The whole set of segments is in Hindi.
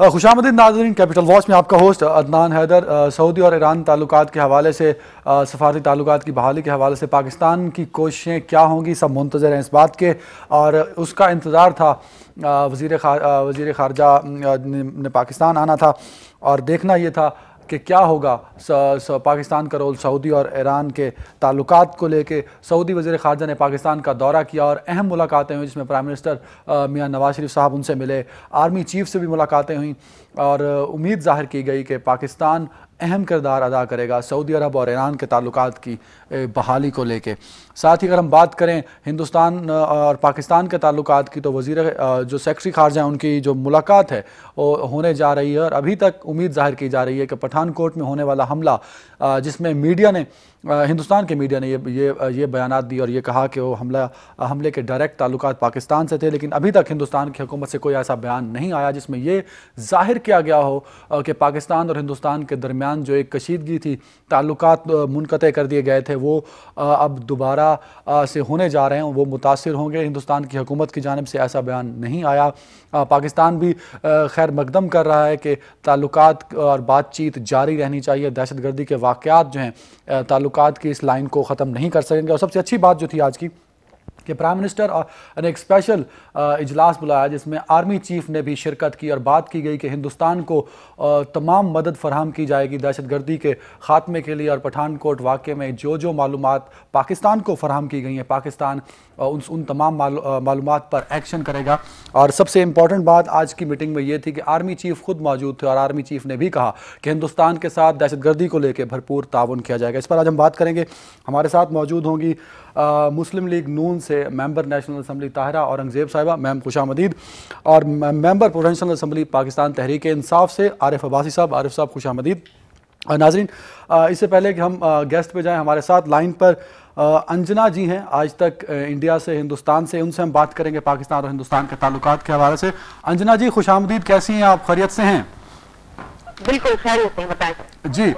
खुशामदीद नाज़रीन, कैपिटल वॉच में आपका होस्ट अदनान हैदर। सऊदी और ईरान ताल्लुकात के हवाले से, सफारती ताल्लुकात की बहाली के हवाले से पाकिस्तान की कोशिशें क्या होंगी, सब मुंतज़र हैं इस बात के। और उसका इंतज़ार था, वज़ीर ख़ारजा ने पाकिस्तान आना था और देखना ये था कि क्या होगा पाकिस्तान का रोल सऊदी और ईरान के ताल्लुकात को लेके। सऊदी वज़ीर ख़ारजा ने पाकिस्तान का दौरा किया और अहम मुलाकातें हुई, जिसमें प्राइम मिनिस्टर मियां नवाज शरीफ साहब उनसे मिले, आर्मी चीफ से भी मुलाकातें हुई और उम्मीद ज़ाहिर की गई कि पाकिस्तान अहम किरदार अदा करेगा सऊदी अरब और ईरान के ताल्लुकात की बहाली को लेके। साथ ही अगर हम बात करें हिंदुस्तान और पाकिस्तान के ताल्लुकात की, तो वज़ीर जो सेक्रेटरी ख़ारजा हैं उनकी जो मुलाकात है वो होने जा रही है और अभी तक उम्मीद ज़ाहिर की जा रही है कि पठानकोट में होने वाला हमला, जिसमें मीडिया ने, हिंदुस्तान के मीडिया ने ये बयानात दी और ये कहा कि वो हमले के डायरेक्ट ताल्लुकात पाकिस्तान से थे, लेकिन अभी तक हिंदुस्तान की हुकूमत से कोई ऐसा बयान नहीं आया जिसमें ये ज़ाहिर किया गया हो कि पाकिस्तान और हिंदुस्तान के दरमियान जो एक कशीदगी थी, ताल्लुकात मुनक़ते कर दिए गए थे, वो अब दोबारा से होने जा रहे हैं, वो मुतासिर होंगे। हिंदुस्तान की हुकूमत की जानिब से ऐसा बयान नहीं आया। पाकिस्तान भी खैर मकदम कर रहा है कि ताल्लुकात और बातचीत जारी रहनी चाहिए, दहशतगर्दी के वाक़यात जो हैं ताल्लुकात की इस लाइन को ख़त्म नहीं कर सकेंगे। और सबसे अच्छी बात जो थी आज की कि प्राइम मिनिस्टर ने एक स्पेशल इजलास बुलाया जिसमें आर्मी चीफ ने भी शिरकत की और बात की गई कि हिंदुस्तान को तमाम मदद फराहम की जाएगी दहशतगर्दी के ख़ात्मे के लिए, और पठानकोट वाक़े में जो मालूमात पाकिस्तान को फराहम की गई हैं, पाकिस्तान उन तमाम मालूमात पर एक्शन करेगा। और सबसे इम्पॉर्टेंट बात आज की मीटिंग में ये थी कि आर्मी चीफ खुद मौजूद थे और आर्मी चीफ ने भी कहा कि हिंदुस्तान के साथ दहशतगर्दी को लेकर भरपूर ताउन किया जाएगा। इस पर आज हम बात करेंगे। हमारे साथ मौजूद होंगी मुस्लिम लीग नून से member national assembly Tahira Aurangzeb साहिबा, मैम खुशामदीद, और member provincial assembly Pakistan Tehreek Insaf से आरिफ अब्बासी साहब। आरिफ साहब खुशामदीद। नाज़रीन, इससे पहले कि हम गेस्ट पे जाएं, हमारे साथ लाइन पर अंजना जी हैं, आज तक इंडिया से, हिंदुस्तान से, उनसे हम बात करेंगे पाकिस्तान और हिंदुस्तान के ताल्लुकात के हवाले से। अंजना जी खुशामदीद, कैसी हैं आप, खैरियत से हैं? बिल्कुल खैरियत है, बताएं जी।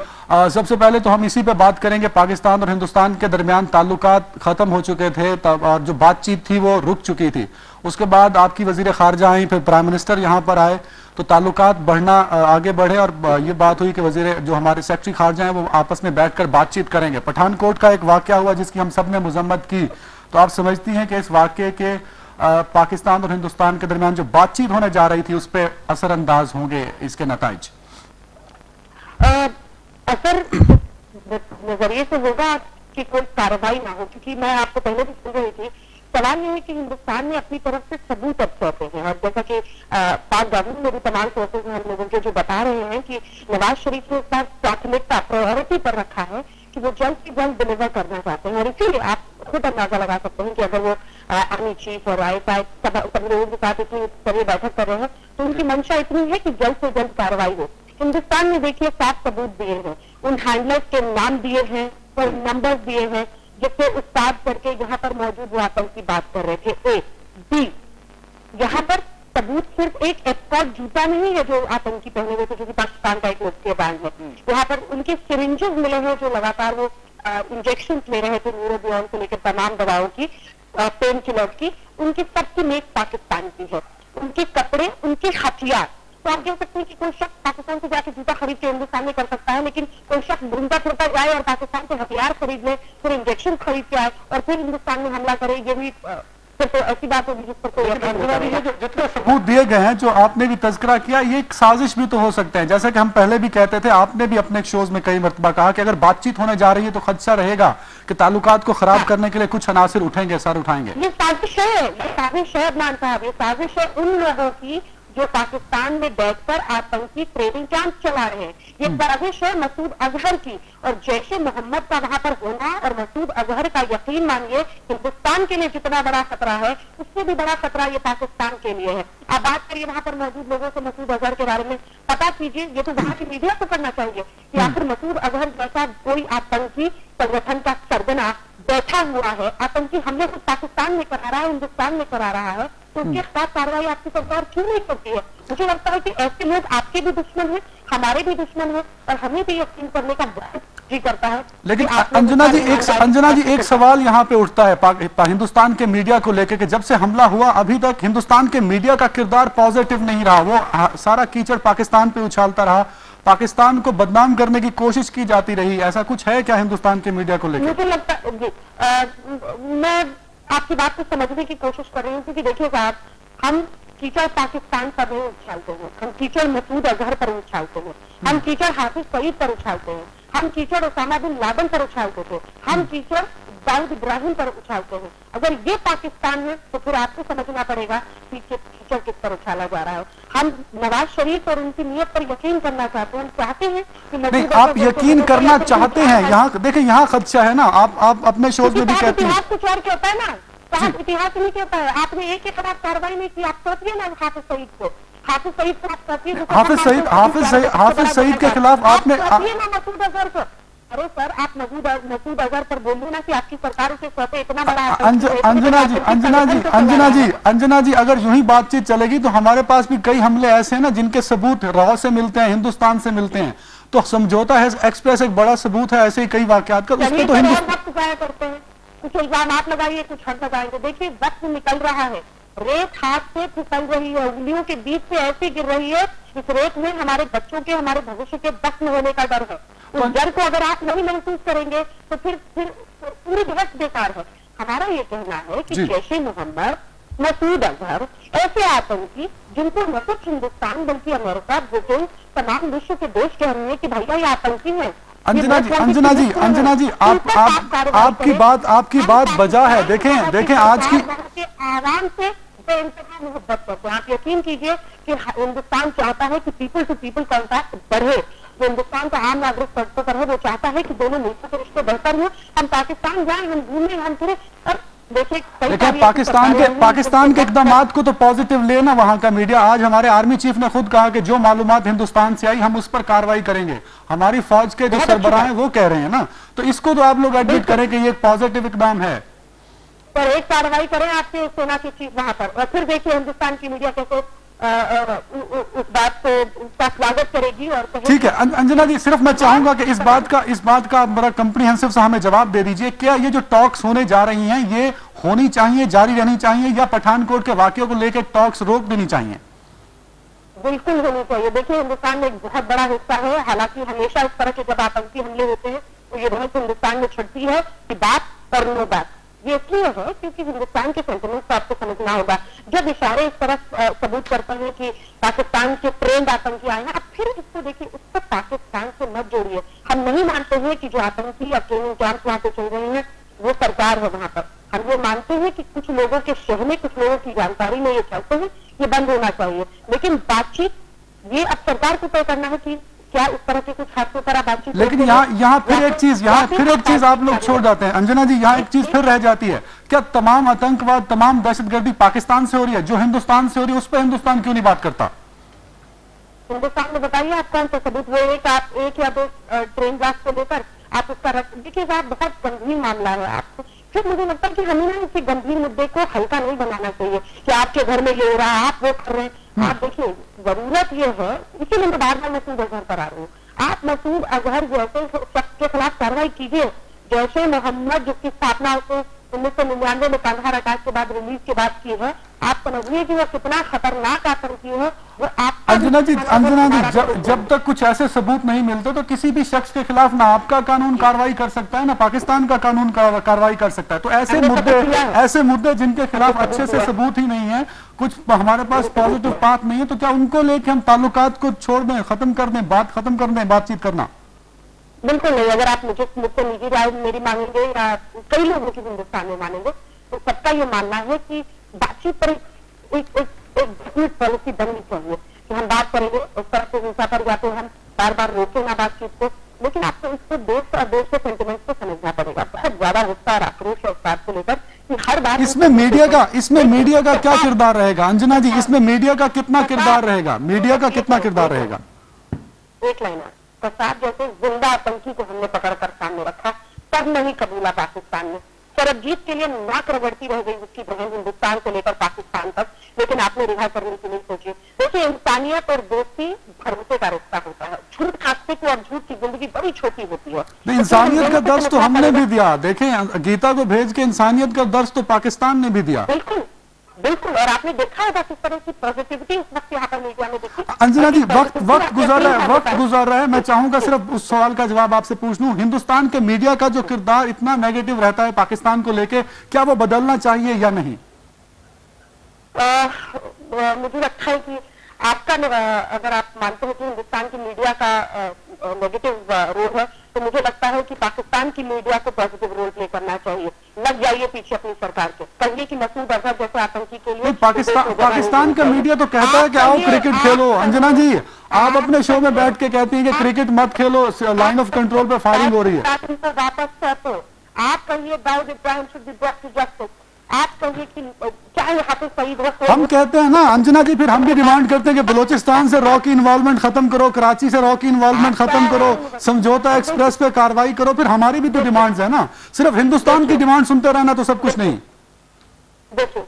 सबसे पहले तो हम इसी पे बात करेंगे, पाकिस्तान और हिंदुस्तान के दरमियान ताल्लुकात ख़त्म हो चुके थे और जो बातचीत थी वो रुक चुकी थी। उसके बाद आपकी वज़ीर ख़ारजा आई, फिर प्राइम मिनिस्टर यहाँ पर आए, तो ताल्लुकात आगे बढ़े और ये बात हुई कि वज़ीर जो हमारे सेक्रेटरी ख़ारजा हैं वो आपस में बैठकर बातचीत करेंगे। पठानकोट का एक वाक़या हुआ जिसकी हम सब ने मज़म्मत की, तो आप समझती हैं कि इस वाक़े के पाकिस्तान और हिंदुस्तान के दरमियान जो बातचीत होने जा रही थी उस पर असरअंदाज होंगे इसके नताइज? असर नजरिए से होगा कि कोई कार्रवाई ना हो, क्योंकि मैं आपको पहले भी सुन रही थी, सवाल यह है कि हिंदुस्तान ने अपनी तरफ से सबूत अब सौंपे हैं और जैसा कि पाक गवर्नमेंट में भी तमाम सोर्सेज हम लोगों के जो बता रहे हैं कि नवाज शरीफ ने इसका प्राथमिकता प्रायोरिटी पर रखा है कि वो जल्द से जल्द डिलीवर करना चाहते हैं। और इसीलिए आप खुद अंदाजा लगा सकते हैं कि अगर वो आर्मी चीफ और ISI सब लोगों के साथ इतनी बड़ी बैठक कर रहे हैं तो उनकी मंशा इतनी है कि जल्द से जल्द कार्रवाई हो। हिंदुस्तान ने देखिए साफ सबूत दिए हैं, उन हैंडलर्स के नाम दिए हैं और नंबर दिए हैं जिससे उस्ताद करके यहाँ पर मौजूद वो आतंक की बात कर रहे थे। A, B, यहाँ पर सबूत सिर्फ एक एस्कॉर्ट जूता नहीं है जो आतंकी पहने हुए थे, जो कि पाकिस्तान का एक लोकप्रिय ब्रांड है। यहाँ पर उनके सिरिंजेस मिले हैं जो लगातार वो इंजेक्शन ले रहे थे, न्यूरोबियन से लेकर तमाम दवाओं की, पेन किलर की, उनकी सबकी मेक पाकिस्तान की है। उनके कपड़े, उनके हथियार, तो आप कह सकते हैं कि कोई शख्स पाकिस्तान से जाके जूता खरीद के हिंदुस्तान में कर सकता है, लेकिन कोई शख्स घूमता फिरता जाए और पाकिस्तान से हथियार खरीद ले, फिर इंजेक्शन खरीद के आए और फिर हिंदुस्तान में हमला करे, ये भी तो ऐसी बात होगी जिस पर कोई जितने सबूत दिए गए हैं, जो आपने भी तज़किरा किया, ये एक साजिश भी तो हो सकते हैं। जैसा कि हम पहले भी कहते थे, आपने भी अपने शोज में कई मरतबा कहा कि अगर बातचीत होने जा रही है तो खदशा रहेगा कि ताल्लुकात को खराब करने के लिए कुछ अनासिर उठेंगे, सर उठाएंगे। ये साजिश है, ये साजिश है अदनान साहब, ये साजिश है उन लोगों की जो पाकिस्तान में बैठकर आतंकी ट्रेनिंग कैंप चला रहे हैं। ये साजिश है मसूद अजहर की, और जैशे मोहम्मद का वहां पर होना और मसूद अजहर का यकीन मानिए हिंदुस्तान के लिए जितना बड़ा खतरा है उससे भी बड़ा खतरा ये पाकिस्तान के लिए है। आप बात करिए वहां पर मौजूद लोगों से मसूद अजहर के बारे में पता कीजिए, ये तो वहां की मीडिया को करना चाहिए कि आखिर मसूद अजहर जैसा कोई आतंकी संगठन का सरगना बैठा हुआ है, आतंकी हमले को पाकिस्तान में करा रहा है, हिंदुस्तान में करा रहा है, तो उसके खिलाफ कार्रवाई आपकी सरकार क्यों नहीं करती है? मुझे लगता है कि ऐसे लोग आपके भी दुश्मन हैं, हमारे भी दुश्मन हैं और हमें भी यकीन करने का बहुत जी करता है। लेकिन अंजना जी एक सवाल यहाँ पे उठता है हिंदुस्तान के मीडिया को लेकर के, जब से हमला हुआ अभी तक हिंदुस्तान के मीडिया का किरदार पॉजिटिव नहीं रहा, वो सारा कीचड़ पाकिस्तान पे उछालता रहा, पाकिस्तान को बदनाम करने की कोशिश की जाती रही। ऐसा कुछ है क्या हिंदुस्तान के मीडिया को लेकर? मुझे लगता मैं आपकी बात को समझने की कोशिश कर रही हूँ, क्योंकि देखिए साहब, हम कीचड़ पाकिस्तान पर नहीं उछालते हैं, हम कीचड़ मसूद अजहर पर उछालते हैं, हम कीचड़ हाफिज सईद पर उछालते हैं, हम कीचड़ ओसामा बिन लादेन पर उछालते थे, हम कीचड़ दाऊद इब्राहिम पर उछालते हैं। अगर ये पाकिस्तान है तो फिर आपको समझना पड़ेगा कि कीचड़ किस पर उछाला जा रहा है। हम नवाज शरीफ और उनकी नीयत पर यकीन करना चाहते हैं, हम चाहते हैं कि नहीं, आप यकीन करना चाहते हैं। यहाँ देखिए, यहाँ खदशा है ना, आप अपने शोज में भी कहते हैं कुछ और क्या होता है ना, साहब इतिहास नहीं कहता है। आपने एक के खिलाफ कार्रवाई नहीं की, आप सोचिए ना हाफिज सईद को, हाफिज सईद को आप सोचिए, हाफिज सईद के खिलाफ आपने मसूद अजहर को, अरे सर आप मसूद अजहर पर बोलिए ना कि आपकी सरकार उसे सौंपे, इतना बड़ा अंजना जी अगर यूं ही बातचीत चलेगी तो हमारे पास भी कई हमले ऐसे हैं ना जिनके सबूत रॉ से मिलते हैं, हिंदुस्तान से मिलते हैं। तो समझौता है एक्सप्रेस एक बड़ा सबूत है ऐसे ही कई वाकयात का, उसको तो वक्त जाया करते हैं, कुछ इल्जाम आप लगाइए, कुछ हम लगाएंगे। देखिए वक्त निकल रहा है, रेत हाथ से फिसल रही है, उंगलियों के बीच से ऐसी गिर रही है, इस रेत में हमारे बच्चों के, हमारे भविष्य के दफ्न होने का डर है। उस डर को अगर आप नहीं महसूस करेंगे तो फिर पूरी बहस बेकार है। हमारा ये कहना है कि जैश-ए मोहम्मद, मसूद अजहर ऐसे आतंकी जिनको न सिर्फ हिंदुस्तान बल्कि अमेरिका, ब्रिटेन, तमाम विश्व के देश कह रहे हैं कि भैया ये आतंकी है। अंजना जी आपकी बात बजा है। देखें आज की आवाम से बेइंतहा मोहब्बत करते हैं। आप यकीन कीजिए कि हिंदुस्तान चाहता है कि पीपल टू पीपल कॉन्टैक्ट बढ़े, जो हिंदुस्तान का आम नागरिक सड़कों पर है वो चाहता है कि दोनों मुल्कों के रिश्ते बेहतर हो, हम पाकिस्तान जाएं, हम घूमें, हम फिरें। और देखिए पाकिस्तान के इकदामात को तो पॉजिटिव लेना वहां का मीडिया। आज हमारे आर्मी चीफ ने खुद कहा कि जो मालूमात हिंदुस्तान से आई हम उस पर कार्रवाई करेंगे। हमारी फौज के जो सरबराह हैं वो कह रहे हैं ना, तो इसको तो आप लोग एडमिट करें कि ये एक पॉजिटिव इकदाम है। पर एक कार्रवाई करें आपके सेना की चीफ वहां पर, और फिर देखिए हिंदुस्तान की मीडिया कैसे उस बात को उसका स्वागत करेगी। और ठीक है अंजना जी, सिर्फ मैं चाहूंगा कि इस बात का बड़ा कंप्रीहेंसिव सा हमें जवाब दे दीजिए। क्या ये जो टॉक्स होने जा रही हैं ये होनी चाहिए, जारी रहनी चाहिए, या पठानकोट के वाकये को लेकर टॉक्स रोक देनी चाहिए? बिल्कुल होनी चाहिए। देखिए हिंदुस्तान में एक बहुत बड़ा हिस्सा है, हालांकि हमेशा इस तरह के जब आतंकी हमले होते हैं तो ये बहस हिंदुस्तान में छिड़ती है कि बात और नो बात। ये इसलिए है क्योंकि हिंदुस्तान के सेंटिमेंट्स को आपको समझना होगा। जब इशारे इस तरफ सबूत करते हैं कि पाकिस्तान के ट्रेंड आतंकी आए हैं, अब फिर इसको देखिए, उसको पाकिस्तान से मत जोड़िए। हम नहीं मानते हैं कि जो आतंकी या ट्रेनिंग कैंप वहां पे चल रहे हैं वो सरकार है वहां पर। हम ये मानते हैं कि कुछ लोगों के शहर में, कुछ लोगों की जानकारी में ये चलते हैं, ये बंद होना चाहिए। लेकिन बातचीत ये अब सरकार को तय करना है कि क्या इस तरह के कुछ हादसों पर बातचीत। लेकिन यहाँ फिर एक चीज आप लोग छोड़ जाते हैं अंजना जी, यहाँ एक चीज फिर रह जाती है। क्या तमाम आतंकवाद, तमाम दहशतगर्दी पाकिस्तान से हो रही है? जो हिंदुस्तान से हो रही है उस पर हिंदुस्तान क्यों नहीं बात करता? हिंदुस्तान में बताइए आप कौन सा सबूत वो एक आप एक या दो ट्रेन ब्लास्ट को लेकर आप उसका देखिए साहब, बहुत गंभीर मामला है। आपको फिर मुझे लगता है कि हमें ना इसी गंभीर मुद्दे को हल्का नहीं बनाना चाहिए कि आपके घर में ये हो रहा है, आप वो कर रहे हैं। आप देखिए जरूरत ये है, इसीलिए मैं बार बार मसूद अजहर पर आ रही हूँ। आप मसूद अजहर जैसे शख्स के खिलाफ कार्रवाई कीजिए। जैश-ए मोहम्मद जिसकी स्थापना उसने 1999 में कंधार अटैक के बाद रिलीज के बाद की है, आप समझिए कि वो कितना खतरनाक आतंकी है। वो आप अंजना जी जब तक कुछ ऐसे सबूत नहीं मिलते तो किसी भी शख्स के खिलाफ ना आपका कानून कार्रवाई कर सकता है ना पाकिस्तान का कानून कार्रवाई कर सकता है। तो ऐसे मुद्दे जिनके खिलाफ अच्छे से सबूत ही नहीं है, कुछ हमारे पास पॉजिटिव पाथ नहीं है, तो क्या उनको लेके हम ताल्लुकात को छोड़ दें, खत्म कर दें, बातचीत करना? बिल्कुल नहीं। अगर आप मुझसे निजी राय मेरी मांगेंगे या कई लोगों की हिंदुस्तान में मानेंगे तो सबका ये मानना है कि बातचीत पर एक पॉलिसी बननी चाहिए कि हम बात करेंगे उस तरह से हिंसा पर, या तो हम बार बार रोके ना बातचीत को। लेकिन आपको इसको देश और देश के सेंटिमेंट्स को समझना पड़ेगा। बहुत ज्यादा गुस्सा और आक्रोश है इस बात को लेकर कि हर बात इसमें मीडिया का क्या किरदार रहेगा? अंजना जी, इसमें मीडिया का कितना किरदार रहेगा? एक लाइन कसाब जैसे जिंदा आतंकी को हमने पकड़कर सामने रखा, तब नहीं कबूला पाकिस्तान ने। सरबजीत के लिए नाक रगड़ती रह गई उसकी बहन हिंदुस्तान से लेकर पाकिस्तान तक, लेकिन आपने रिहा करने की नहीं सोची। देखिए, इंसानियत और दोस्ती भरोसे का रिश्ता होता है। झूठ खांसते को और झूठ की जिंदगी बड़ी छोटी होती है। नहीं, इंसानियत का दर्ज तो हमने भी दिया। देखें, गीता को भेज के इंसानियत का दर्ज तो पाकिस्तान ने भी दिया। बिल्कुल बिल्कुल, और आपने देखा होगा किस तरह की पॉजिटिविटी उस वक्त यहाँ पर मीडिया में देखी। अंजना जी, वक्त गुजर रहा है। मैं चाहूंगा सिर्फ उस सवाल का जवाब आपसे पूछ लूं, हिंदुस्तान के मीडिया का जो किरदार इतना नेगेटिव रहता है पाकिस्तान को लेके, क्या वो बदलना चाहिए या नहीं? मुझे लगता है कि आपका अगर आप मानते हैं कि हिंदुस्तान की मीडिया का नेगेटिव रोल है, तो मुझे लगता है कि पाकिस्तान की मीडिया को पॉजिटिव रोल प्ले करना चाहिए। लग जाइए पीछे अपनी सरकार के, कहिए कि मसूद अजहर जैसे आतंकी के लिए पाकिस्तान का मीडिया तो कहता है कि आओ क्रिकेट खेलो। अंजना जी, आप अपने शो में बैठ के कहती हैं कि क्रिकेट मत खेलो, लाइन ऑफ कंट्रोल पे फायरिंग हो रही है। वापस से तो आप कहिए Dawood Ibrahim should be brought to justice, आप कहिए कि चाहे यहाँ पे शहीद हो। हम कहते हैं ना अंजना जी, फिर हम भी डिमांड करते हैं कि बलूचिस्तान से रॉ की इन्वॉल्वमेंट खत्म करो, कराची से रॉ की इन्वॉल्वमेंट खत्म करो, समझौता एक्सप्रेस पे कार्रवाई करो। फिर हमारी भी तो डिमांड्स है ना, सिर्फ हिंदुस्तान की डिमांड सुनते रहना तो सब कुछ नहीं। देखिए,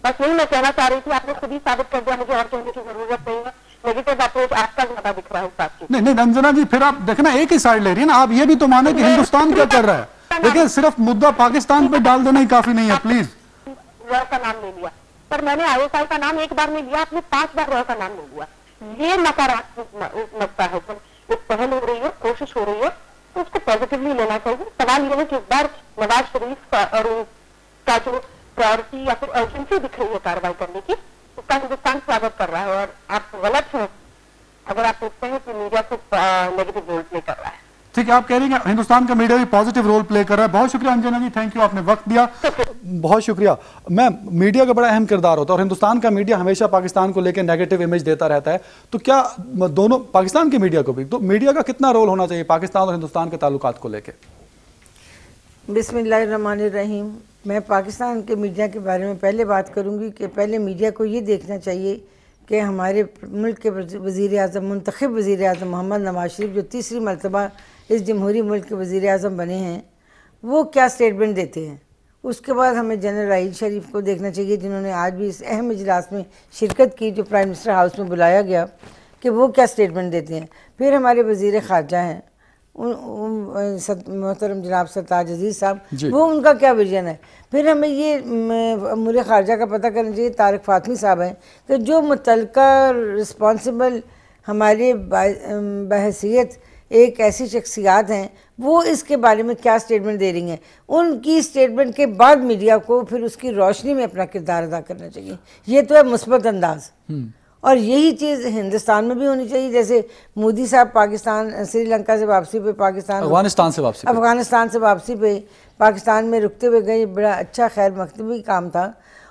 बस यही मैं कहना चाह रही थी, आपने खुद ही साबित कर दिया, मुझे और कहने की जरूरत नहीं है। नेगेटिव अप्रोच आपका ज्यादा दिख रहा है बातचीत। नहीं अंजना जी, फिर आप देखना एक ही साइड ले रही है ना। आप ये भी तो माने कि हिंदुस्तान क्या कर रहा है। देखिए, सिर्फ मुद्दा पाकिस्तान पे डाल देना ही काफी नहीं है। प्लीज, रॉ का नाम ले लिया, पर मैंने ISI का नाम एक बार नहीं लिया, आपने 5 बार रॉ का नाम ले लिया। ये नकारात्मकता है। जब एक पहल हो रही है, कोशिश हो रही है, तो उसको पॉजिटिवली लेना चाहिए। सवाल यह है कि इस बार नवाज शरीफ का जो प्रायोरिटी या फिर अर्जेंसी दिख रही है कार्रवाई करने की, उसका हिंदुस्तान स्वागत कर रहा है। और आप गलत हैं अगर आप सोचते हैं कि मीडिया सिर्फ नेगेटिव रोल प्ले कर रहा है। ठीक है, आप कह रही हैं हिंदुस्तान का मीडिया भी पॉजिटिव रोल प्ले कर रहा है। बहुत शुक्रिया अंजना जी, थैंक यू, आपने वक्त दिया। बहुत शुक्रिया। मैं मीडिया का बड़ा अहम किरदार होता है और हिंदुस्तान का मीडिया हमेशा पाकिस्तान को लेकर नेगेटिव इमेज देता रहता है। तो क्या दोनों, पाकिस्तान के मीडिया को भी, तो मीडिया का कितना रोल होना चाहिए पाकिस्तान और हिंदुस्तान के ताल्लुकात को लेकर? बिस्मिल्लाहिर्रहमानिर्रहीम। मैं पाकिस्तान के मीडिया के बारे में पहले बात करूँगी कि पहले मीडिया को ये देखना चाहिए कि हमारे मुल्क के वज़ीर आज़म, मुंतखब वज़ीर आज़म मोहम्मद नवाज शरीफ, जो तीसरी मरतबा इस जमहूरी मुल्क के वज़ीर आज़म बने हैं, वो क्या स्टेटमेंट देते हैं। उसके बाद हमें जनरल राहील शरीफ को देखना चाहिए, जिन्होंने आज भी इस अहम इजलास में शिरकत की जो प्राइम मिनिस्टर हाउस में बुलाया गया, कि वो क्या स्टेटमेंट देते हैं। फिर हमारे वज़ीर ख़ारजा हैं, मोहतरम जनाब सरताज अजीज़ साहब, वो उनका क्या विजन है। फिर हमें ये अमूर ख़ारजा का पता करना चाहिए, तारिक फ़ातमी साहब हैं, कि जो मुतल्लिका रिस्पॉन्सिबल हमारे बहैसियत एक ऐसी शख्सियात हैं, वो इसके बारे में क्या स्टेटमेंट दे रही हैं। उनकी स्टेटमेंट के बाद मीडिया को फिर उसकी रोशनी में अपना किरदार अदा करना चाहिए। ये तो है मुस्बत अंदाज, और यही चीज़ हिंदुस्तान में भी होनी चाहिए। जैसे मोदी साहब पाकिस्तान, श्रीलंका से वापसी पे पाकिस्तान, अफगानिस्तान से वापसी पे पाकिस्तान में रुकते हुए गए, बड़ा अच्छा खैर मकतबी काम था।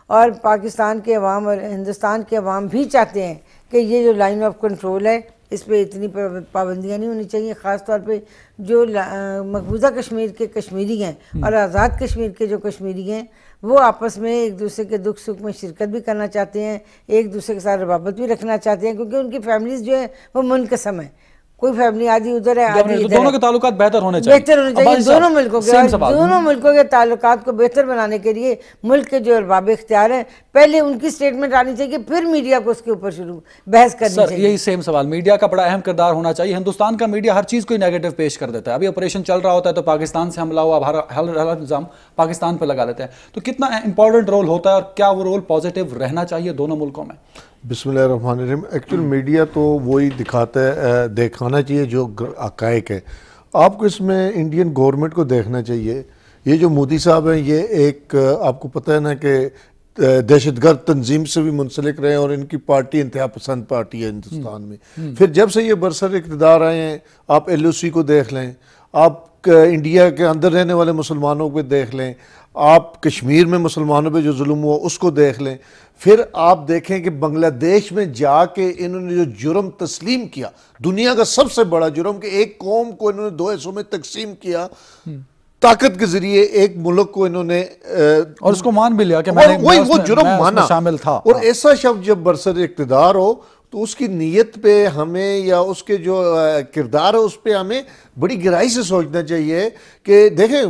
और पाकिस्तान के अवाम और हिंदुस्तान के अवाम भी चाहते हैं कि ये जो लाइन ऑफ कंट्रोल है, इस पर इतनी पाबंदियाँ नहीं होनी चाहिए। ख़ास तौर पे जो मकबूजा कश्मीर के कश्मीरी हैं और आज़ाद कश्मीर के जो कश्मीरी हैं, वो आपस में एक दूसरे के दुख सुख में शिरकत भी करना चाहते हैं, एक दूसरे के साथ रवाबत भी रखना चाहते हैं, क्योंकि उनकी फैमिलीज जो है वो मुनक़सम है। कोई फैमिली आधी उधर है, आधी इधर है। दोनों के ताल्लुकात बेहतर होने चाहिए, दोनों मुल्कों के। दोनों मुल्कों के ताल्लुकात को बेहतर बनाने के लिए मुल्क के जो अरबाब इख्तियार हैं, पहले उनकी स्टेटमेंट आनी चाहिए, फिर मीडिया को उसके ऊपर शुरू बहस करनी चाहिए। यही सेम सवाल, मीडिया का बड़ा अहम किरदार होना चाहिए। हिंदुस्तान का मीडिया हर चीज़ को नेगेटिव पेश कर देता है। अभी ऑपरेशन चल रहा होता है तो पाकिस्तान से हमला हुआ, हर इल्ज़ाम पाकिस्तान पर लगा देते हैं। तो कितना इंपॉर्टेंट रोल होता है और क्या वो रोल पॉजिटिव रहना चाहिए दोनों मुल्कों में? बिस्मिल्लाहिर्रहमानिर्रहीम। एक्चुअल मीडिया तो वही दिखाता है, दिखाना चाहिए जो हक़ाइक़ है। आपको इसमें इंडियन गवर्नमेंट को देखना चाहिए। ये जो मोदी साहब हैं, ये एक आपको पता है ना कि दहशतगर्द तंजीम से भी मुंसलिक रहे और इनकी पार्टी इंतहा पसंद पार्टी है हिंदुस्तान में। फिर जब से ये बरसर इक़्तिदार आए हैं, आप LOC को देख लें, आप इंडिया के अंदर रहने वाले मुसलमानों को देख लें, आप कश्मीर में मुसलमानों पे जो जुल्म हुआ उसको देख लें, फिर आप देखें कि बांग्लादेश में जाके इन्होंने जो जुर्म तस्लीम किया, दुनिया का सबसे बड़ा जुर्म, कि एक कौम को इन्होंने 2 हिस्सों में तकसीम किया ताकत के जरिए, एक मुल्क को इन्होंने और उसको मान भी लिया कि वो जुर्म माना, शामिल था। और ऐसा शब्द जब बरसर इक़्तिदार हो तो उसकी नीयत पे हमें या उसके जो किरदार है उस पर हमें बड़ी गहराई से सोचना चाहिए। कि देखें,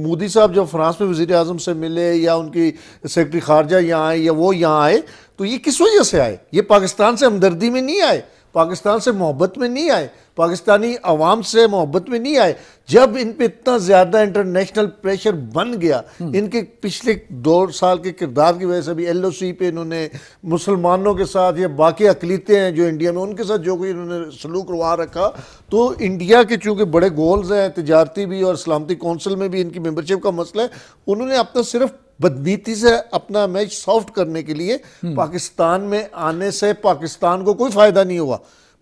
मोदी साहब जब फ्रांस में वज़ीर आज़म से मिले या उनकी सेक्रेटरी ख़ारजा यहाँ आए या वो यहाँ आए, तो ये किस वजह से आए? ये पाकिस्तान से हमदर्दी में नहीं आए, पाकिस्तान से मोहब्बत में नहीं आए, पाकिस्तानी अवाम से मोहब्बत में नहीं आए। जब इन पे इतना ज़्यादा इंटरनेशनल प्रेशर बन गया, इनके पिछले 2 साल के किरदार की वजह से भी LOC पे इन्होंने मुसलमानों के साथ या बाकी अकलीतें हैं जो इंडिया में, उनके साथ जो कोई इन्होंने सलूक रवा रखा, तो इंडिया के चूँकि बड़े गोल्स हैं तजारती भी और सलामती कौंसिल में भी इनकी मेंबरशिप का मसला है, उन्होंने अपना सिर्फ बदनीति से अपना मैच सॉफ्ट करने के लिए पाकिस्तान में आने से पाकिस्तान को कोई फायदा नहीं हुआ।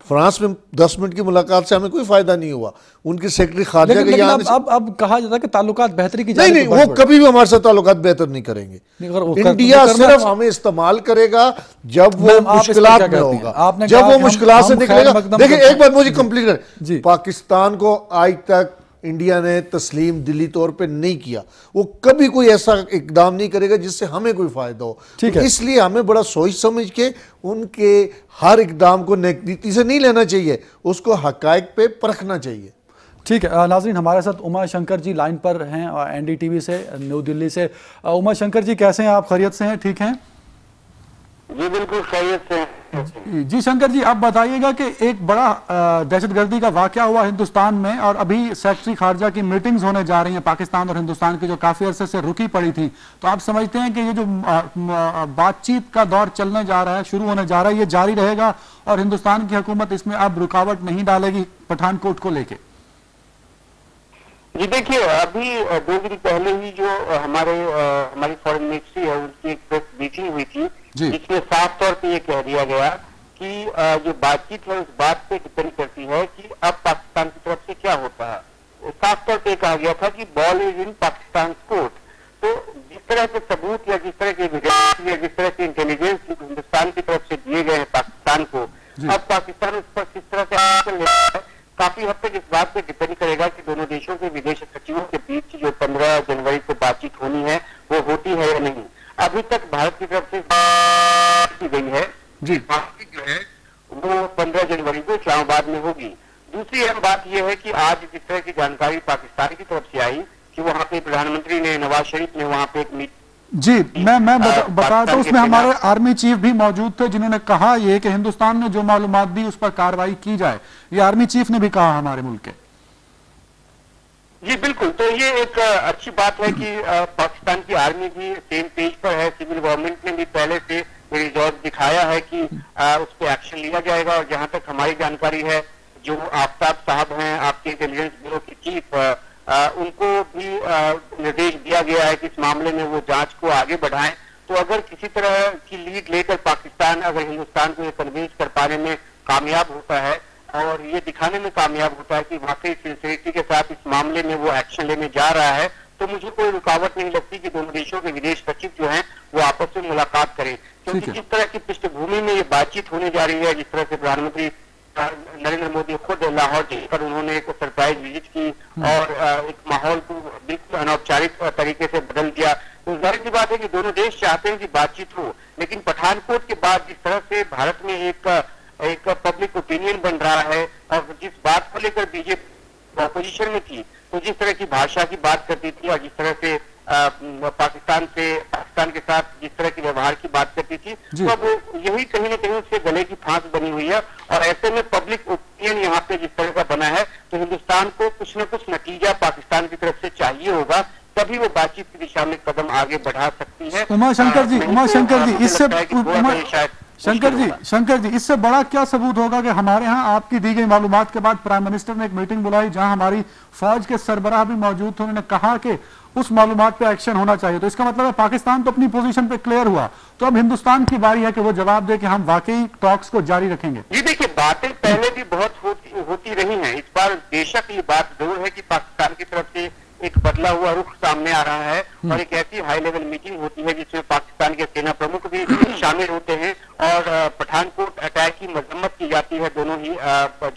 फ्रांस में 10 मिनट की मुलाकात से हमें कोई फायदा नहीं हुआ। उनके सेक्रेटरी खारजा के यहाँ अब कहा जाता है कि ताल्लुकात बेहतरी की नहीं, वो कभी भी हमारे साथ ताल्लुकात बेहतर नहीं करेंगे। इंडिया सिर्फ हमें इस्तेमाल करेगा जब वो मुश्किलात में होगा, जब वो मुश्किलात से निकलेगा। देखिए एक बात मुझे कंप्लीट कर, पाकिस्तान को आज तक इंडिया ने तस्लीम दिली तौर पे नहीं किया, वो कभी कोई ऐसा इकदाम नहीं करेगा जिससे हमें कोई फायदा हो। ठीक है, इसलिए हमें बड़ा सोच समझ के उनके हर इकदाम को नेकनीति से नहीं लेना चाहिए, उसको हकायक पे परखना चाहिए। ठीक है नाज़रीन, हमारे साथ उमा शंकर जी लाइन पर हैं NDTV से, न्यू दिल्ली से। उमा शंकर जी कैसे हैं आप? खैरियत से हैं? ठीक हैं जी? बिल्कुल खैरियत से। जी शंकर जी, आप बताइएगा कि एक बड़ा दहशतगर्दी का वाकया हुआ हिंदुस्तान में और अभी सेक्रेटरी खारजा की मीटिंग्स होने जा रही हैं पाकिस्तान और हिंदुस्तान की, जो काफी अरसे से रुकी पड़ी थी। तो आप समझते हैं कि ये जो बातचीत का दौर चलने जा रहा है, शुरू होने जा रहा है, ये जारी रहेगा और हिंदुस्तान की हुकूमत इसमें अब रुकावट नहीं डालेगी पठानकोट को लेके? जी देखिए, अभी 2 दिन पहले ही जो हमारी फॉरेन मिनिस्ट्री है उनकी एक प्रेस मीटिंग हुई थी, जिसमें साफ तौर पे ये कह दिया गया कि जो बातचीत है उस बात पे डिपेंड करती है कि अब पाकिस्तान की तरफ से क्या होता है। साफ तौर पे कहा गया था कि ball is in Pakistan court. तो जिस तरह के सबूत या जिस तरह के एविडेंस या जिस तरह के इंटेलिजेंस हिंदुस्तान की तरफ से दिए गए हैं पाकिस्तान को, अब पाकिस्तान उस पर किस तरह से एक्शन लेता है, काफी हद तक इस बात पे डिपेंड करेगा कि दोनों देशों के विदेश सचिवों के बीच जो 15 जनवरी को बातचीत होनी है वो होती है या नहीं। अभी तक भारत की तरफ से की गई है जी, बातचीत जो है वो 15 जनवरी को इस्लामाबाद में होगी। दूसरी अहम बात यह है कि आज जिस तरह की जानकारी पाकिस्तान की तरफ से आई कि वहां पे प्रधानमंत्री ने, नवाज शरीफ ने वहां पे एक मीटिंग जी, मैं बता दूं, उसमें हमारे आर्मी चीफ भी मौजूद थे जिन्होंने कहा ये कि हिंदुस्तान ने जो मालूमात दी उस पर कार्रवाई की जाए। ये आर्मी चीफ ने भी कहा हमारे मुल्क के। जी बिल्कुल, तो ये एक अच्छी बात है कि पाकिस्तान की आर्मी भी सेम पेज पर है। सिविल गवर्नमेंट ने भी पहले से रिजॉल्व दिखाया है कि उस पर एक्शन लिया जाएगा। और जहां तक हमारी जानकारी है, जो आफ्ताब साहब हैं आपके इंटेलिजेंस ब्यूरो के चीफ, उनको भी निर्देश दिया गया है कि इस मामले में वो जांच को आगे बढ़ाएं। तो अगर किसी तरह की लीड लेकर पाकिस्तान अगर हिंदुस्तान को ये कन्विंस कर पाने में कामयाब होता है और ये दिखाने में कामयाब होता है कि वाकई सिंसियरिटी के साथ इस मामले में वो एक्शन लेने जा रहा है, तो मुझे कोई रुकावट नहीं लगती कि दोनों देशों के विदेश सचिव जो हैं वो आपस में मुलाकात करें। क्योंकि जिस तरह की पृष्ठभूमि में ये बातचीत होने जा रही है, जिस तरह से प्रधानमंत्री नरेंद्र मोदी खुद लाहौर पर उन्होंने एक सरप्राइज विजिट की और एक माहौल को बिल्कुल अनौपचारिक तरीके से बदल दिया, तो जाहिर सी बात है कि दोनों देश चाहते हैं कि बातचीत हो। लेकिन पठानकोट के बाद जिस तरह से भारत में एक पब्लिक ओपिनियन बन रहा है और जिस बात को लेकर बीजेपी अपोजिशन में थी, तो जिस तरह की भाषा की बात करती थी और जिस तरह से पाकिस्तान के साथ जिस तरह के व्यवहार की बात करती थी, तो अब यही कहीं न कहीं उसके गले की फांस बनी हुई है। और ऐसे में पब्लिक ओपिनियन यहाँ पे जिस तरह का बना है, तो हिंदुस्तान को कुछ न कुछ नतीजा पाकिस्तान की तरफ से चाहिए होगा, तभी वो बातचीत की दिशा में कदम आगे बढ़ा सकती है। उमा शंकर जी, इससे शंकर जी इससे बड़ा क्या सबूत होगा कि हमारे यहाँ आपकी दी गई मालूमात के बाद प्राइम मिनिस्टर ने एक मीटिंग बुलाई जहां हमारी फौज के सरबराह भी मौजूद थे, उन्होंने कहा कि उस मालूमात पे एक्शन होना चाहिए। तो इसका मतलब है पाकिस्तान तो अपनी पोजीशन पे क्लियर हुआ, तो अब हिंदुस्तान की बारी है कि वो जवाब दे कि हम वाकई टॉक्स को जारी रखेंगे। जी देखिए, बातें पहले भी बहुत होती रही हैं। इस बार बेशक ये बात जरूर है कि पाकिस्तान की तरफ से एक बदला हुआ रुख सामने आ रहा है और एक ऐसी हाई लेवल मीटिंग होती है जिसमें पाकिस्तान के सेना प्रमुख भी शामिल होते हैं और पठानकोट अटैक की मजम्मत की जाती है। दोनों ही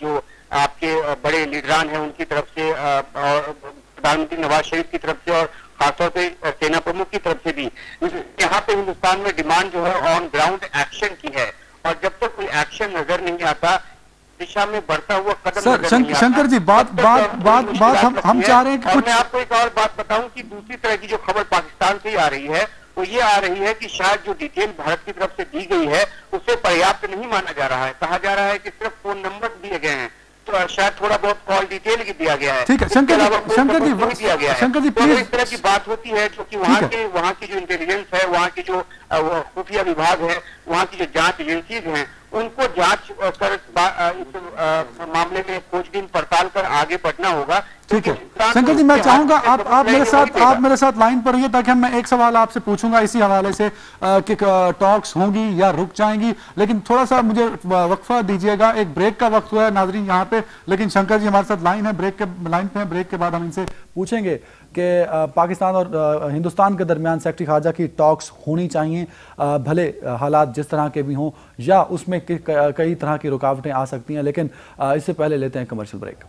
जो आपके बड़े लीडरान हैं उनकी तरफ से और प्रधानमंत्री नवाज शरीफ की तरफ से और खासतौर पे सेना प्रमुख की तरफ से भी। यहाँ पे हिंदुस्तान में डिमांड जो है ऑन ग्राउंड एक्शन की है और जब तक कोई एक्शन नजर नहीं आता, दिशा में बढ़ता हुआ कदम सर शंकर जी बात हम चाह रहे हैं और मैं आपको एक और बात बताऊं कि दूसरी तरह की जो खबर पाकिस्तान से ही आ रही है वो ये आ रही है कि शायद जो डिटेल भारत की तरफ से दी गई है उसे पर्याप्त नहीं माना जा रहा है। कहा जा रहा है कि सिर्फ फोन नंबर दिए गए हैं, तो शायद थोड़ा बहुत कॉल डिटेल भी दिया गया है। ठीक है शंकर जी, शंकर जी प्लीज, इस तरह की बात होती है जो कि वहाँ की जो इंटेलिजेंस है, वहाँ की जो खुफिया विभाग है, वहाँ की जो जांच एजेंसीज हैं, उनको जांच कर इस मामले में खोजबीन पड़ताल कर आगे बढ़ना होगा। ठीक है शंकर जी, मैं चाहूंगा आप मेरे साथ लाइन पर रहिए, ताकि मैं एक सवाल आपसे पूछूंगा इसी हवाले से कि टॉक्स होंगी या रुक जाएंगी, लेकिन थोड़ा सा मुझे वक्फा दीजिएगा। एक ब्रेक का वक्त हुआ है नाजरीन यहाँ पे, लेकिन शंकर जी हमारे साथ लाइन पे हैं। ब्रेक के बाद हम इनसे पूछेंगे कि पाकिस्तान और हिंदुस्तान के दरमियान सेक्रेटरी खारजा की टॉक्स होनी चाहिए, भले हालात जिस तरह के भी हों, या उसमें कई तरह की रुकावटें आ सकती हैं। लेकिन इससे पहले लेते हैं कमर्शियल ब्रेक।